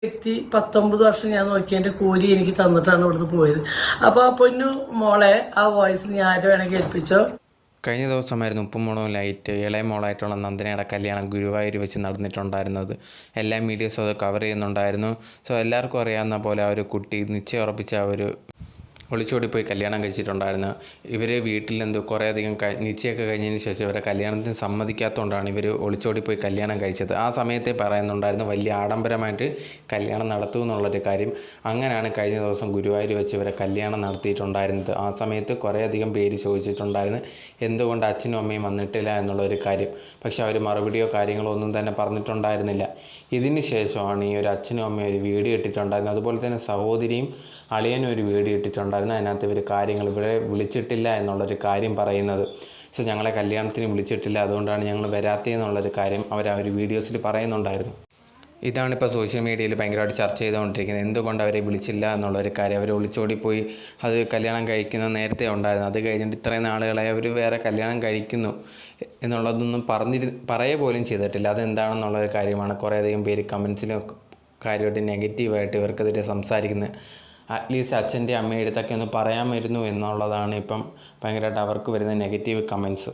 വ്യക്തി 19 വർഷം ഞാൻ നോക്കിയതിൻ്റെ കൂലി എനിക്ക് തന്നിട്ടാണ് ഇവിടുന്ന് പോയത്. അപ്പോൾ ആ പൊന്നു മോളെ ആ വോയിസ് നീ ആര് വേണമെങ്കിൽ ഏൽപ്പിച്ചോ. കഴിഞ്ഞ ദിവസമായിരുന്നു ഉപ്പുമുളകും ലൈറ്റ് ഇളയ മോളായിട്ടുള്ള നന്ദനയുടെ കല്യാണം ഗുരുവായൂർ വെച്ച് നടന്നിട്ടുണ്ടായിരുന്നത്. എല്ലാ മീഡിയസും അത് കവർ ചെയ്യുന്നുണ്ടായിരുന്നു. സോ എല്ലാവർക്കും അറിയാവുന്ന പോലെ ആ ഒരു കുട്ടി നിശ്ചയം ഉറപ്പിച്ച ആ ഒരു ഒളിച്ചോടി പോയി കല്യാണം കഴിച്ചിട്ടുണ്ടായിരുന്നു. ഇവർ വീട്ടിൽ എന്തോ കുറേയധികം നിശ്ചയമൊക്കെ കഴിഞ്ഞതിന് ശേഷം ഇവരെ കല്യാണത്തിന് സമ്മതിക്കാത്തതുകൊണ്ടാണ് ഇവർ ഒളിച്ചോടി പോയി കല്യാണം കഴിച്ചത്. ആ സമയത്തെ പറയുന്നുണ്ടായിരുന്നു വലിയ ആഡംബരമായിട്ട് കല്യാണം നടത്തും എന്നുള്ളൊരു കാര്യം. അങ്ങനെയാണ് കഴിഞ്ഞ ദിവസം ഗുരുവായൂർ വെച്ച് ഇവരെ കല്യാണം നടത്തിയിട്ടുണ്ടായിരുന്നത്. ആ സമയത്ത് കുറേയധികം പേര് ചോദിച്ചിട്ടുണ്ടായിരുന്നു എന്തുകൊണ്ട് അച്ഛനും അമ്മയും വന്നിട്ടില്ല എന്നുള്ളൊരു കാര്യം. പക്ഷെ അവർ മറുപടിയോ കാര്യങ്ങളോ ഒന്നും തന്നെ പറഞ്ഞിട്ടുണ്ടായിരുന്നില്ല. ഇതിന് ശേഷമാണ് ഈ ഒരു അച്ഛനും അമ്മയും ഒരു വീഡിയോ ഇട്ടിട്ടുണ്ടായിരുന്നത്. അതുപോലെ തന്നെ സഹോദരിയും അളിയനും ഒരു വീഡിയോ ഇട്ടിട്ടുണ്ടായിരുന്നു. അതിനകത്ത് ഇവർ കാര്യങ്ങൾ ഇവരെ വിളിച്ചിട്ടില്ല എന്നുള്ളൊരു കാര്യം പറയുന്നത്. സോ ഞങ്ങളെ കല്യാണത്തിന് വിളിച്ചിട്ടില്ല, അതുകൊണ്ടാണ് ഞങ്ങൾ വരാത്തതെന്നുള്ളൊരു കാര്യം അവർ ആ ഒരു വീഡിയോസിൽ പറയുന്നുണ്ടായിരുന്നു. ഇതാണിപ്പോൾ സോഷ്യൽ മീഡിയയിൽ ഭയങ്കരമായിട്ട് ചർച്ച ചെയ്തുകൊണ്ടിരിക്കുന്നത്. എന്തുകൊണ്ട് അവരെ വിളിച്ചില്ല എന്നുള്ളൊരു കാര്യം. അവർ ഒളിച്ചോടിപ്പോയി അത് കല്യാണം കഴിക്കുന്നത് നേരത്തെ ഉണ്ടായിരുന്നു. അത് കഴിഞ്ഞിട്ട് ഇത്രയും നാളുകളായി അവർ വേറെ കല്യാണം കഴിക്കുന്നു എന്നുള്ളതൊന്നും പറയുക പോലും ചെയ്തിട്ടില്ല. അതെന്താണെന്നുള്ളൊരു കാര്യമാണ് കുറേയധികം പേര് കമൻസിലും കാര്യമായിട്ട് നെഗറ്റീവായിട്ട് ഇവർക്കെതിരെ സംസാരിക്കുന്നത്. അറ്റ്ലീസ്റ്റ് അച്ഛൻ്റെ അമ്മയുടെ അടുത്തൊക്കെ ഒന്ന് പറയാമായിരുന്നു എന്നുള്ളതാണ് ഇപ്പം ഭയങ്കരമായിട്ട് അവർക്ക് വരുന്ന നെഗറ്റീവ് കമൻസ്.